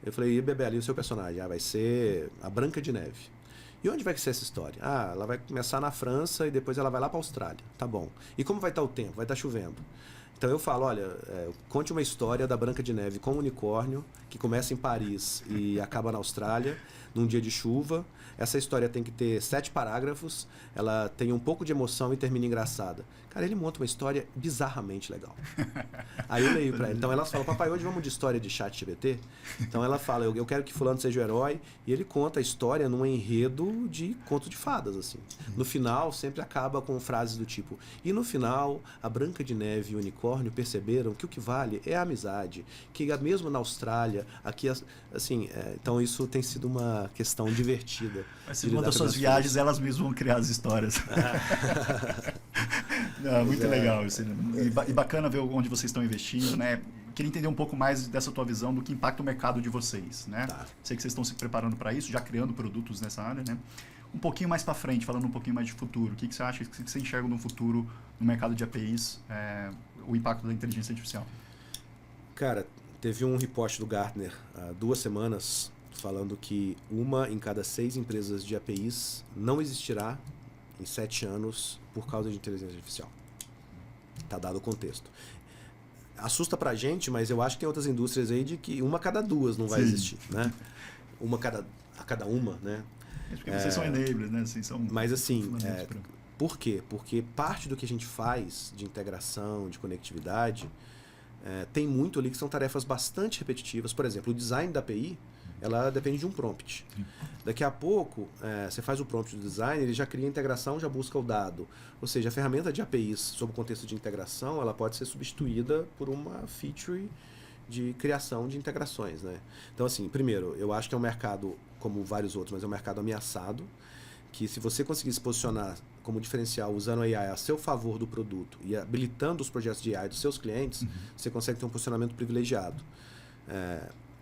Eu falei, e Bebela, e o seu personagem? Vai ser a Branca de Neve. E onde vai ser essa história? Ela vai começar na França e depois ela vai lá para a Austrália. Tá bom. E como vai estar o tempo? Vai estar chovendo. Então eu falo, olha, conte uma história da Branca de Neve com um unicórnio, que começa em Paris e acaba na Austrália, num dia de chuva. Essa história tem que ter 7 parágrafos, ela tem um pouco de emoção e termina engraçada. Cara, ele monta uma história bizarramente legal. Aí eu leio pra ela. Então elas falam, papai, hoje vamos de história de chat GPT? Então ela fala, eu quero que fulano seja o herói, e ele conta a história num enredo de conto de fadas, assim. No final, sempre acaba com frases do tipo, e no final, a Branca de Neve e o unicórnio perceberam que o que vale é a amizade, que mesmo na Austrália, aqui, assim, então isso tem sido uma questão divertida. Mas se uma das suas viagens, elas mesmas vão criar as histórias. Muito legal. E bacana ver onde vocês estão investindo, né? Queria entender um pouco mais dessa tua visão do que impacta o mercado de vocês, né? Tá. Sei que vocês estão se preparando para isso, já criando produtos nessa área, né? Um pouquinho mais para frente, falando um pouquinho mais de futuro, o que você acha, o que você enxerga no futuro no mercado de APIs, o impacto da inteligência artificial? Cara, teve um report do Gartner há 2 semanas falando que 1 em cada 6 empresas de APIs não existirá em 7 anos por causa de inteligência artificial. Tá dado o contexto. Assusta pra gente, mas eu acho que tem outras indústrias aí de que 1 a cada 2 não vai existir, né? 1 a cada 1, né? Porque vocês são enablers, né? Vocês são mas assim, por quê? Porque parte do que a gente faz de integração, de conectividade, tem muito ali que são tarefas bastante repetitivas. Por exemplo, o design da API, ela depende de um prompt. Daqui a pouco, você faz o prompt do design, ele já cria a integração, já busca o dado. Ou seja, a ferramenta de APIs, sob o contexto de integração, ela pode ser substituída por uma feature de criação de integrações, né? Então, assim, primeiro, eu acho que é um mercado, como vários outros, mas é um mercado ameaçado, que se você conseguir se posicionar como diferencial usando a AI a seu favor do produto e habilitando os projetos de AI dos seus clientes, você consegue ter um posicionamento privilegiado.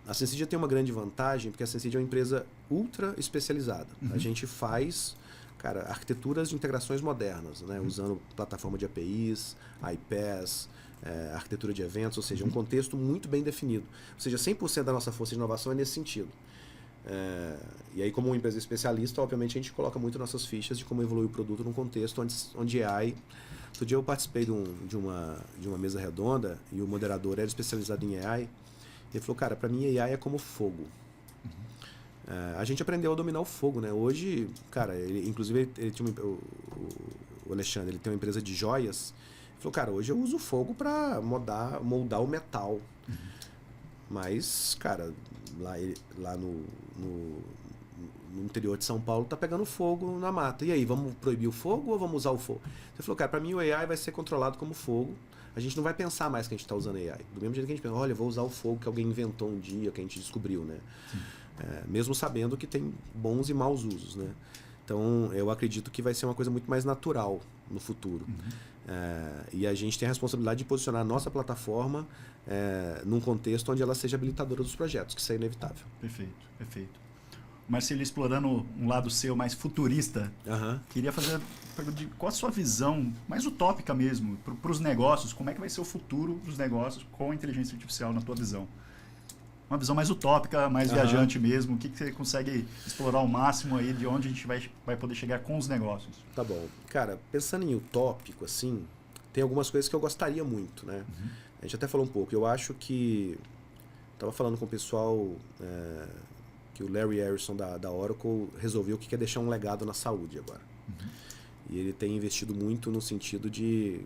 A Sensidia tem uma grande vantagem, porque a Sensidia é uma empresa ultra especializada. A gente faz, arquiteturas de integrações modernas, né? Usando plataforma de APIs, iPaaS, arquitetura de eventos, ou seja, um contexto muito bem definido. Ou seja, 100% da nossa força de inovação é nesse sentido. E aí, como uma empresa especialista, obviamente a gente coloca muito nossas fichas de como evoluir o produto num contexto onde AI... Outro dia eu participei de uma mesa redonda e o moderador era especializado em AI. Ele falou, cara, para mim AI é como fogo. A gente aprendeu a dominar o fogo, né? Hoje, cara, inclusive ele tinha o Alexandre, ele tem uma empresa de joias. Ele falou, cara, hoje eu uso o fogo para moldar o metal. Mas, cara, lá no interior de São Paulo tá pegando fogo na mata. E aí, vamos proibir o fogo ou vamos usar o fogo? Você falou, cara, para mim o AI vai ser controlado como fogo. A gente não vai pensar mais que a gente está usando AI. Do mesmo jeito que a gente pensa, olha, eu vou usar o fogo que alguém inventou um dia, que a gente descobriu, né? Mesmo sabendo que tem bons e maus usos, né? Então, eu acredito que vai ser uma coisa muito mais natural no futuro. E a gente tem a responsabilidade de posicionar a nossa plataforma num contexto onde ela seja habilitadora dos projetos, que isso é inevitável. Perfeito, perfeito. Marcílio, explorando um lado seu mais futurista, queria fazer pergunta de qual a sua visão, mais utópica mesmo, para os negócios, como é que vai ser o futuro dos negócios com a inteligência artificial na tua visão? Uma visão mais utópica, mais viajante mesmo, o que você consegue explorar ao máximo aí de onde a gente vai poder chegar com os negócios? Tá bom. Cara, pensando em utópico, assim, tem algumas coisas que eu gostaria muito, né? A gente até falou um pouco. Eu acho que... Tava falando com o pessoal que o Larry Ellison da Oracle resolveu que quer deixar um legado na saúde agora. E ele tem investido muito no sentido de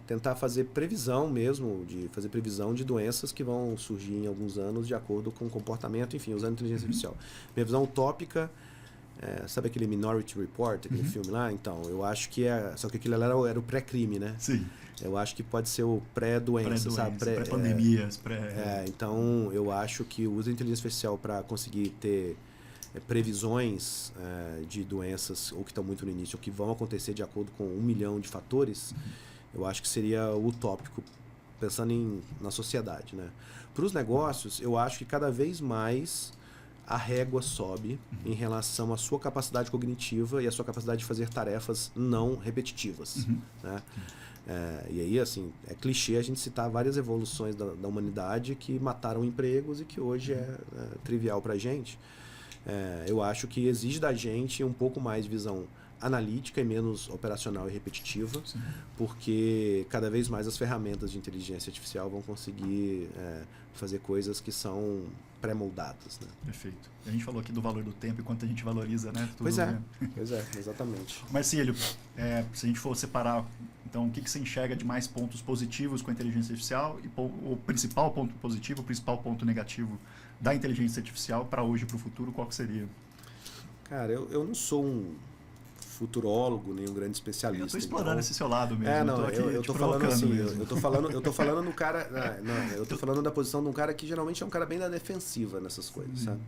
tentar fazer previsão mesmo, de fazer previsão de doenças que vão surgir em alguns anos de acordo com o comportamento, enfim, usando inteligência artificial. Minha visão utópica, sabe aquele Minority Report, aquele filme lá? Então, eu acho que só que aquilo era o pré-crime, né? Sim. Eu acho que pode ser o pré-doença, sabe? Pré-pandemias. Então, eu acho que o uso da inteligência artificial para conseguir ter previsões de doenças ou que estão muito no início ou que vão acontecer de acordo com 1 milhão de fatores, eu acho que seria utópico, pensando na sociedade, né? Para os negócios, eu acho que cada vez mais a régua sobe em relação à sua capacidade cognitiva e à sua capacidade de fazer tarefas não repetitivas, né? E aí, assim, é clichê a gente citar várias evoluções da humanidade que mataram empregos e que hoje é trivial para a gente. Eu acho que exige da gente um pouco mais de visão analítica e menos operacional e repetitiva, porque cada vez mais as ferramentas de inteligência artificial vão conseguir fazer coisas que são pré-moldadas, né? Perfeito. A gente falou aqui do valor do tempo e quanto a gente valoriza, né? Tudo, Pois é, né? Pois é, exatamente. Marcílio, se a gente for separar, então, o que você enxerga de mais pontos positivos com a inteligência artificial e o principal ponto positivo, o principal ponto negativo da inteligência artificial para hoje e para o futuro, qual que seria? Cara, eu não sou um futurólogo, nem um grande especialista. Eu estou explorando esse seu lado mesmo. Eu tô falando assim, eu tô falando no cara, eu tô falando da posição de um cara que geralmente é um cara bem da defensiva nessas coisas, sabe?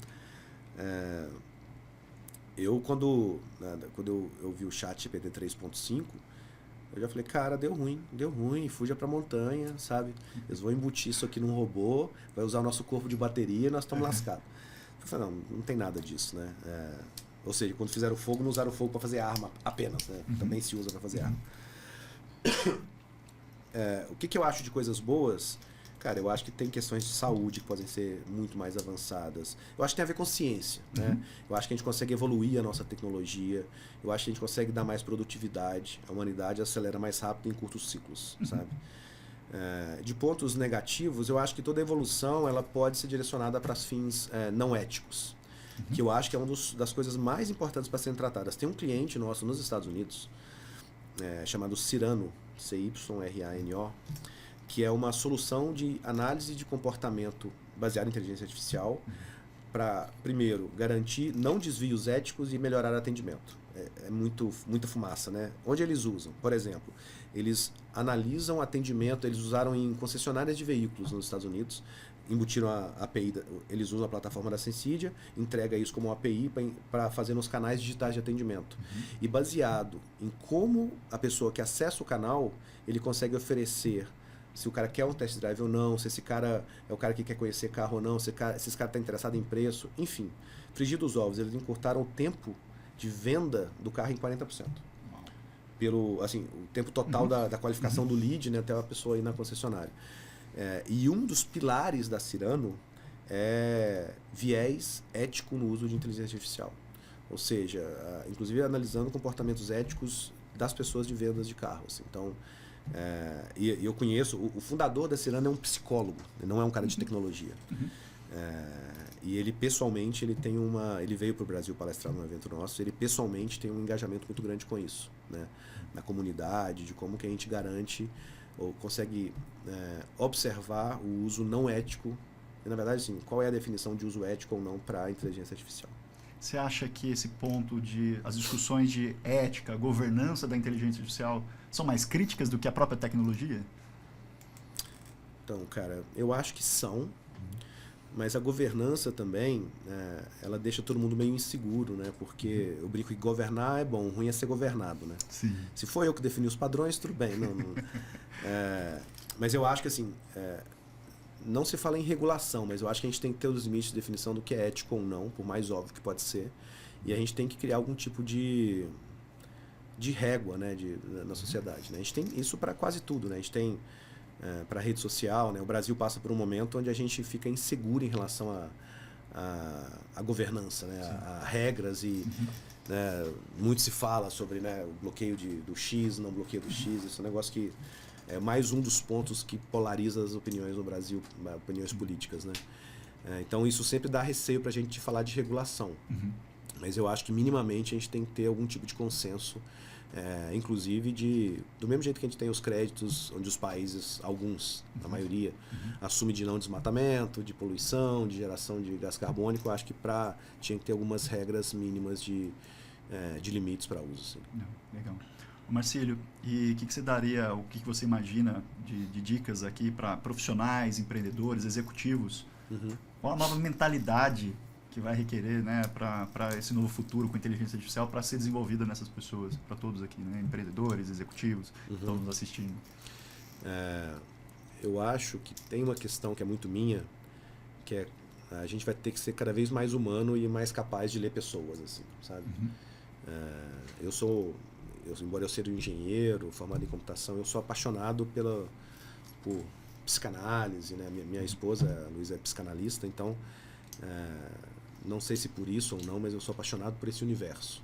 Quando eu vi o chat GPT 3.5, eu já falei, cara, deu ruim, fuja pra montanha, sabe? Eles vão embutir isso aqui num robô, vai usar o nosso corpo de bateria e nós estamos lascados. Eu falei, não tem nada disso, né? Ou seja, quando fizeram fogo, não usaram fogo para fazer arma apenas, né? Também se usa para fazer arma. O que eu acho de coisas boas? Cara, eu acho que tem questões de saúde que podem ser muito mais avançadas. Eu acho que tem a ver com ciência, né? Eu acho que a gente consegue evoluir a nossa tecnologia. Eu acho que a gente consegue dar mais produtividade. A humanidade acelera mais rápido em curtos ciclos, sabe? De pontos negativos, eu acho que toda evolução ela pode ser direcionada para fins não éticos. Que eu acho que é uma das coisas mais importantes para serem tratadas. Tem um cliente nosso nos Estados Unidos, chamado Cyrano, CYRANO, que é uma solução de análise de comportamento baseada em inteligência artificial para, primeiro, garantir não desvios éticos e melhorar o atendimento. Muita fumaça, né? Onde eles usam? Por exemplo, eles analisam atendimento, eles usaram em concessionárias de veículos nos Estados Unidos, embutiram a API, eles usam a plataforma da Sensidia, entrega isso como API para fazer nos canais digitais de atendimento. E baseado em como a pessoa que acessa o canal, ele consegue oferecer se o cara quer um test drive ou não, se esse cara é o cara que quer conhecer carro ou não, se esse cara está interessado em preço, enfim. Frigir dos ovos, eles encurtaram o tempo de venda do carro em 40%. O tempo total da qualificação do lead, né, até a pessoa ir na concessionária. E um dos pilares da Cyrano é viés ético no uso de inteligência artificial. Ou seja, inclusive analisando comportamentos éticos das pessoas de vendas de carros. Então, e eu conheço, o fundador da Cyrano é um psicólogo, não é um cara de tecnologia. E ele pessoalmente, ele veio para o Brasil palestrar num evento nosso, ele pessoalmente tem um engajamento muito grande com isso, né? Na comunidade, de como que a gente garante ou consegue observar o uso não ético. E, na verdade, assim, qual é a definição de uso ético ou não para a inteligência artificial? Você acha que esse ponto as discussões de ética, governança da inteligência artificial são mais críticas do que a própria tecnologia? Então, cara, eu acho que são, Mas a governança também, ela deixa todo mundo meio inseguro, né? Porque eu brinco que governar é bom, ruim é ser governado, né? Sim. Se for eu que defini os padrões, tudo bem. Mas eu acho que assim, não se fala em regulação, mas eu acho que a gente tem que ter os limites de definição do que é ético ou não, por mais óbvio que pode ser. E a gente tem que criar algum tipo de régua, né, na sociedade, né? A gente tem isso para quase tudo, né? A gente tem para rede social, né? O Brasil passa por um momento onde a gente fica inseguro em relação à governança, né? A regras e né, muito se fala sobre, né, o bloqueio do X, não bloqueio do X. Esse é um negócio que é mais um dos pontos que polariza as opiniões no Brasil, opiniões políticas, né? Então isso sempre dá receio para a gente falar de regulação. Mas eu acho que minimamente a gente tem que ter algum tipo de consenso, inclusive do mesmo jeito que a gente tem os créditos, onde os países, alguns, a maioria, assumem de não desmatamento, de poluição, de geração de gás carbônico. Eu acho que tinha que ter algumas regras mínimas de limites para uso. Assim. Legal. Marcílio, e o que você daria, o que você imagina de dicas aqui para profissionais, empreendedores, executivos? Qual a nova mentalidade que vai requerer, né, para esse novo futuro com inteligência artificial para ser desenvolvida nessas pessoas, para todos aqui, né, empreendedores, executivos, que estão nos assistindo? Eu acho que tem uma questão que é muito minha, que é a gente vai ter que ser cada vez mais humano e mais capaz de ler pessoas, assim, sabe? Embora eu seja um engenheiro, formado em computação, eu sou apaixonado por psicanálise, né? Minha esposa, a Luísa, é psicanalista, então não sei se por isso ou não, mas eu sou apaixonado por esse universo.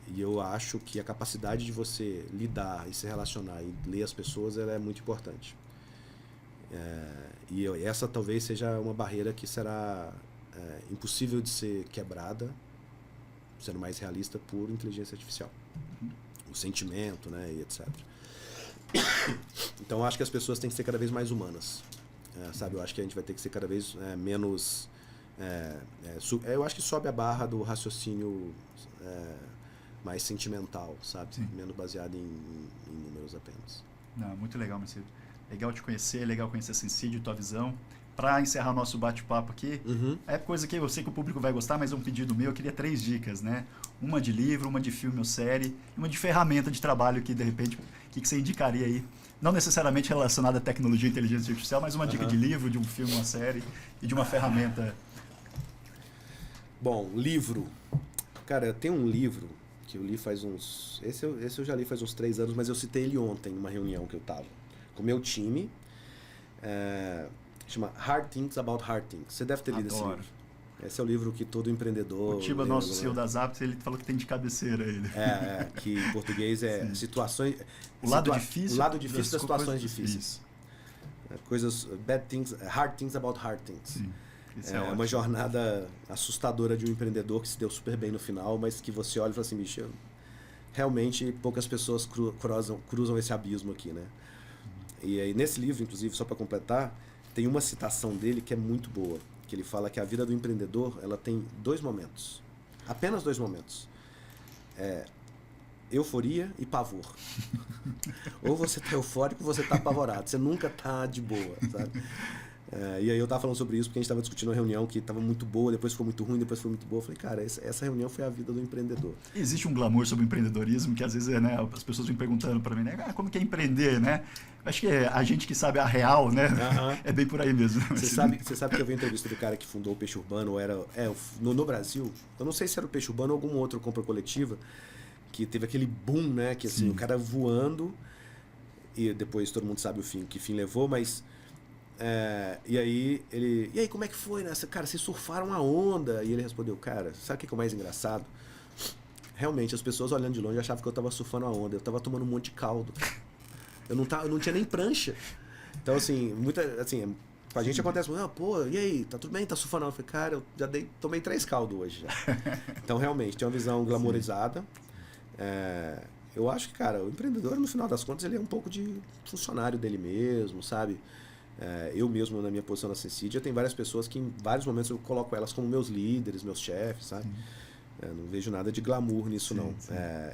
E eu acho que a capacidade de você lidar e se relacionar e ler as pessoas, ela é muito importante. E essa talvez seja uma barreira que será impossível de ser quebrada, sendo mais realista, por inteligência artificial. O sentimento, né, e etc. Então eu acho que as pessoas têm que ser cada vez mais humanas. Sabe, eu acho que a gente vai ter que ser cada vez menos... eu acho que sobe a barra do raciocínio mais sentimental, sabe? Sim. Menos baseado em números apenas. Não, muito legal, Marcílio. Legal te conhecer, legal conhecer a Sensídio, tua visão. Para encerrar nosso bate-papo aqui, é coisa que eu sei que o público vai gostar, mas é um pedido meu. Eu queria 3 dicas, né? Uma de livro, uma de filme ou série, e uma de ferramenta de trabalho que, de repente, o que você indicaria aí? Não necessariamente relacionada à tecnologia e inteligência artificial, mas uma dica de livro, de um filme, uma série e de uma ferramenta. Bom, livro. Cara, tem um livro que eu li faz uns... Esse eu já li faz uns 3 anos, mas eu citei ele ontem, numa reunião que eu tava com o meu time. Chama Hard Things About Hard Things. Você deve ter lido esse livro. Esse é o livro que todo empreendedor... O Tiba, nosso CEO das Apps, ele falou que tem de cabeceira ele. Que em português é situações... O lado difícil. O lado difícil das situações difíceis. Coisas... Hard Things About Hard Things. Sim. É uma jornada assustadora de um empreendedor que se deu super bem no final, mas que você olha e fala assim, bicho, realmente poucas pessoas cruzam esse abismo aqui, né? E aí nesse livro, inclusive, só para completar, tem uma citação dele que é muito boa, que ele fala que a vida do empreendedor, ela tem 2 momentos, apenas 2 momentos, euforia e pavor. Ou você tá eufórico ou você tá apavorado, você nunca tá de boa, sabe? E aí eu tava falando sobre isso porque a gente tava discutindo uma reunião que tava muito boa, depois ficou muito ruim, depois foi muito boa. Eu falei, cara, essa reunião foi a vida do empreendedor. Existe um glamour sobre o empreendedorismo que às vezes, né, as pessoas vêm perguntando para mim, né, como que é empreender, né? Acho que a gente que sabe a real, né, é bem por aí mesmo. Você sabe que eu vi a entrevista do cara que fundou o Peixe Urbano, no Brasil, eu não sei se era o Peixe Urbano ou algum outro compra coletiva, que teve aquele boom, né, que assim, o cara voando, e depois todo mundo sabe que fim levou, mas... e aí como é que foi, né? Cara, vocês surfaram a onda. E ele respondeu, cara, sabe o que é o mais engraçado? Realmente, as pessoas olhando de longe achavam que eu tava surfando a onda. Eu tava tomando um monte de caldo. Eu não tinha nem prancha. Então, assim, com a gente acontece, e aí, tá tudo bem? Tá surfando a onda? Eu falei, cara, eu já tomei 3 caldos hoje já. Então, realmente, tem uma visão glamourizada. Eu acho que, cara, o empreendedor, no final das contas, ele é um pouco de funcionário dele mesmo, sabe? Eu mesmo, na minha posição na Sensídio, eu tenho várias pessoas que em vários momentos eu coloco elas como meus líderes, meus chefes, sabe? Não vejo nada de glamour nisso, não.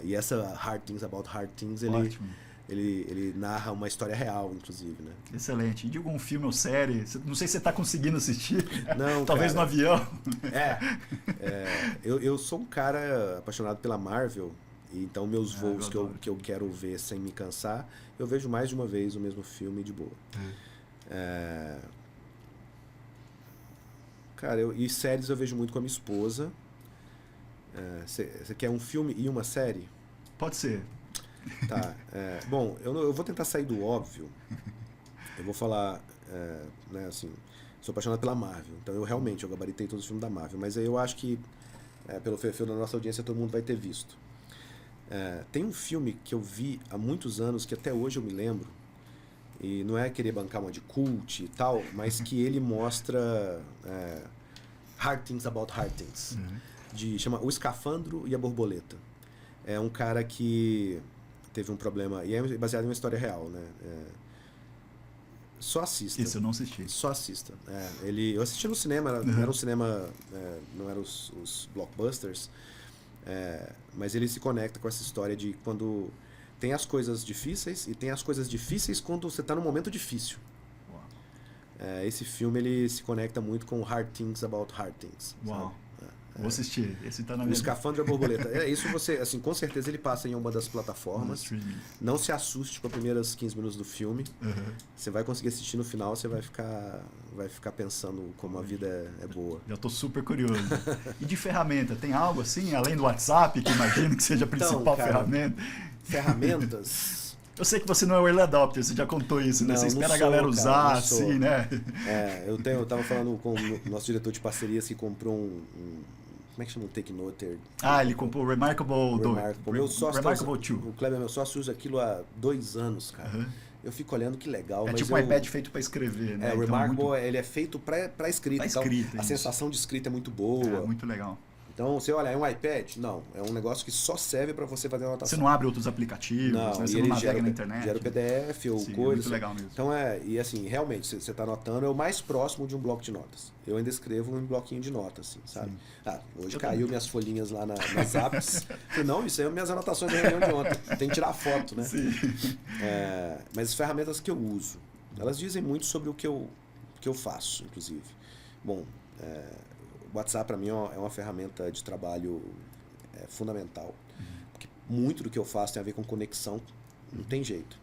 E essa Hard Things About Hard Things, ele narra uma história real, inclusive, né? Excelente. E diga um filme ou série, não sei se você está conseguindo assistir, Não, talvez cara, no avião. Eu sou um cara apaixonado pela Marvel, e então meus voos eu que eu quero ver sem me cansar, eu vejo mais de uma vez o mesmo filme de boa. Cara, e séries eu vejo muito com a minha esposa. Você quer um filme e uma série? Pode ser. Tá. Bom, eu vou tentar sair do óbvio. Eu vou falar, né, assim, sou apaixonado pela Marvel, então eu gabaritei todos os filmes da Marvel, mas aí eu acho que, pelo perfil da nossa audiência, todo mundo vai ter visto. Tem um filme que eu vi há muitos anos, que até hoje eu me lembro, e não é querer bancar uma de cult e tal, mas que ele mostra Hard Things About Hard Things. Chama O Escafandro e a Borboleta. É um cara que teve um problema, e é baseado em uma história real, né? Só assista. Isso eu não assisti. Só assista. Eu assisti no cinema, era um cinema, não eram os blockbusters, mas ele se conecta com essa história de quando tem as coisas difíceis e tem as coisas difíceis quando você está num momento difícil. Esse filme ele se conecta muito com Hard Things About Hard Things. Uau. Vou assistir. Esse tá na minha... O Escafandro e a Borboleta. Isso você, assim, com certeza ele passa em uma das plataformas. Não se assuste com os primeiros 15 minutos do filme. Você vai conseguir assistir no final, você vai ficar pensando como a vida é boa. Já tô super curioso. E de ferramenta, tem algo assim, além do WhatsApp, que imagino que seja a principal ferramenta? Ferramentas... Eu sei que você não é o early adopter, você já contou isso, né? Não, você espera não a galera sou, usar, cara, assim, né? Eu tava falando com o nosso diretor de parcerias que comprou como é que chama? Um Take Note. Ele comprou o Remarkable 2. Meu sócio, Remarkable 2. O Kleber, meu sócio, usa aquilo há 2 anos, cara. Eu fico olhando que legal. É mas tipo um iPad feito para escrever, né? O Remarkable, ele é feito para escrita. Então, a sensação de escrita é muito boa. É muito legal. Então, você olha, é um iPad? Não, é um negócio que só serve para você fazer anotação. Você não abre outros aplicativos, não, né? Você não navega na internet. Gera o PDF ou coisa. É muito legal mesmo. Então, e assim, realmente, você está anotando, é o mais próximo de um bloco de notas. Eu ainda escrevo um bloquinho de notas, assim, sabe? Hoje caiu minhas folhinhas lá nas apps. Não, isso aí é minhas anotações da reunião de ontem. Tem que tirar foto, né? Sim. Mas as ferramentas que eu uso, elas dizem muito sobre o que eu faço, inclusive. Bom, o WhatsApp para mim é uma ferramenta de trabalho fundamental, porque muito do que eu faço tem a ver com conexão, não tem jeito.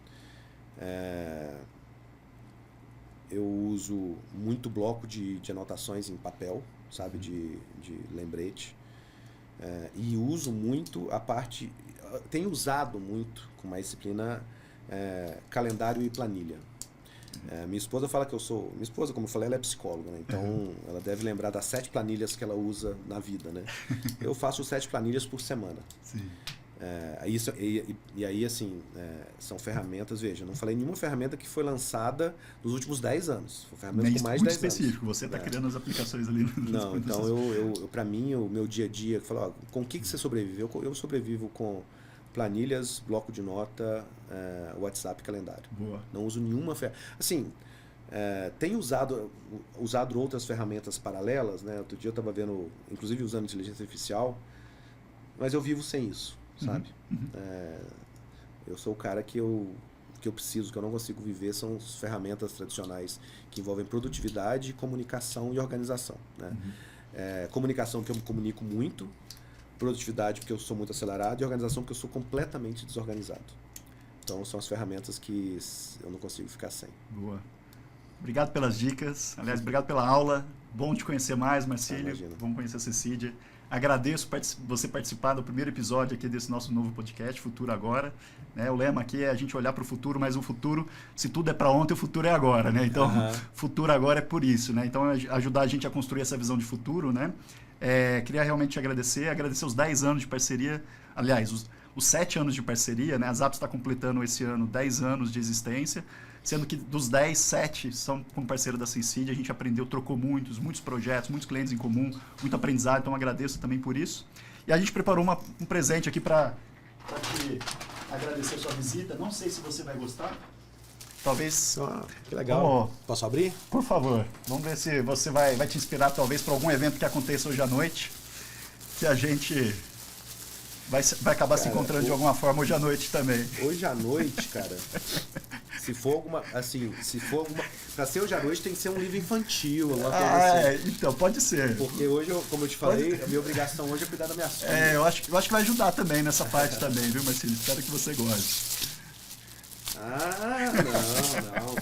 Eu uso muito bloco de anotações em papel, sabe, de lembrete, e uso muito a parte, tenho usado muito com mais disciplina calendário e planilha. Minha esposa fala que minha esposa, como eu falei, ela é psicóloga, né? Então ela deve lembrar das 7 planilhas que ela usa na vida, né? Eu faço 7 planilhas por semana. Sim. E aí, assim, são ferramentas, veja, não falei nenhuma ferramenta que foi lançada nos últimos 10 anos. Foi ferramenta com mais de 10 específico, anos. você está criando as aplicações ali. Não, então para mim, o meu dia a dia, com o que você sobrevive? Eu sobrevivo com planilhas, bloco de nota, WhatsApp, calendário. Boa. Não uso nenhuma ferramenta. Assim, tenho usado outras ferramentas paralelas, né? Outro dia eu estava vendo, inclusive usando inteligência artificial, mas eu vivo sem isso, sabe? Eu sou o cara que eu preciso, que eu não consigo viver, são as ferramentas tradicionais que envolvem produtividade, comunicação e organização, né? Comunicação, porque eu me comunico muito, produtividade porque eu sou muito acelerado e organização porque eu sou completamente desorganizado. Então são as ferramentas que eu não consigo ficar sem. Boa. Obrigado pelas dicas. Aliás, obrigado pela aula. Bom te conhecer mais, Marcílio. Vamos conhecer a Cecília. Agradeço você participar do primeiro episódio aqui desse nosso novo podcast, Futuro Agora. O lema aqui é a gente olhar para o futuro, mas o futuro, se tudo é para ontem, o futuro é agora, né? Então, futuro agora é por isso, né? Então, ajudar a gente a construir essa visão de futuro, né? Queria realmente te agradecer os 10 anos de parceria, aliás, os 7 anos de parceria, né? A Zappos está completando esse ano 10 anos de existência, sendo que dos 10, 7 são como parceiro da Sensid. A gente aprendeu, trocou muitos projetos, muitos clientes em comum, muito aprendizado, então agradeço também por isso. E a gente preparou um presente aqui para te agradecer a sua visita. Não sei se você vai gostar. Talvez... que legal. Posso abrir? Por favor. Vamos ver se você vai te inspirar, talvez, para algum evento que aconteça hoje à noite. Que a gente vai acabar se encontrando de alguma forma hoje à noite também. Hoje à noite, cara, se for alguma... Pra ser hoje à noite tem que ser um livro infantil, alguma coisa assim. Então, pode ser. Porque hoje, como eu te falei, a minha obrigação hoje é cuidar da minha filha. Eu acho que vai ajudar também nessa parte também, viu, Marcílio? Espero que você goste. Não.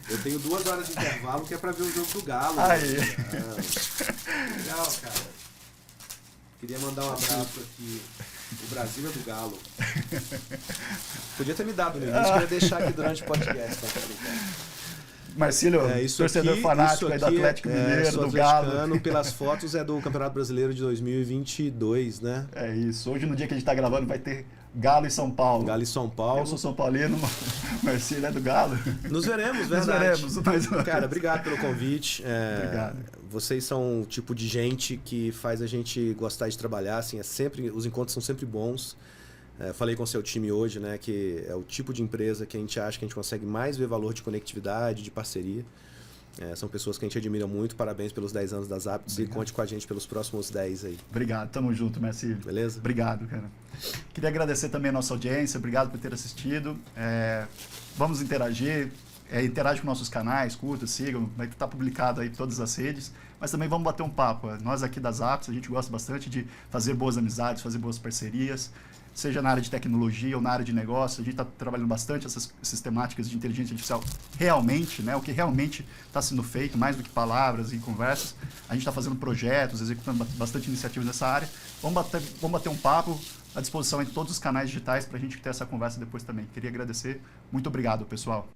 Eu tenho 2 horas de intervalo que é pra ver o jogo do Galo. Aí. Legal, cara. Queria mandar um abraço aqui. O Brasil é do Galo. Podia ter me dado no início, queria deixar aqui durante o podcast. Marcílio, torcedor fanático aí do Atlético Mineiro, do Galo. Pelas fotos é do Campeonato Brasileiro de 2022, né? É isso. Hoje, no dia que a gente tá gravando, vai ter Galo e São Paulo. Galo e São Paulo. Eu sou São Paulino, Marcílio é do Galo. Nos veremos, verdade. Nos veremos. Cara, obrigado pelo convite. Obrigado. Vocês são o tipo de gente que faz a gente gostar de trabalhar. Assim, os encontros são sempre bons. Falei com o seu time hoje, né, que é o tipo de empresa que a gente acha que a gente consegue mais ver valor de conectividade, de parceria. São pessoas que a gente admira muito. Parabéns pelos 10 anos das Aptos e conte com a gente pelos próximos 10 aí. Obrigado, tamo junto, Marcílio. Beleza? Obrigado, cara. Queria agradecer também a nossa audiência, obrigado por ter assistido. Vamos interagir, interage com nossos canais, curta, sigam, vai estar publicado aí em todas as redes, mas também vamos bater um papo. Nós aqui das Aptos, a gente gosta bastante de fazer boas amizades, fazer boas parcerias, seja na área de tecnologia ou na área de negócio. A gente está trabalhando bastante essas temáticas de inteligência artificial realmente, né? O que realmente está sendo feito, mais do que palavras e conversas. A gente está fazendo projetos, executando bastante iniciativas nessa área. Vamos bater um papo à disposição em todos os canais digitais para a gente ter essa conversa depois também. Queria agradecer. Muito obrigado, pessoal.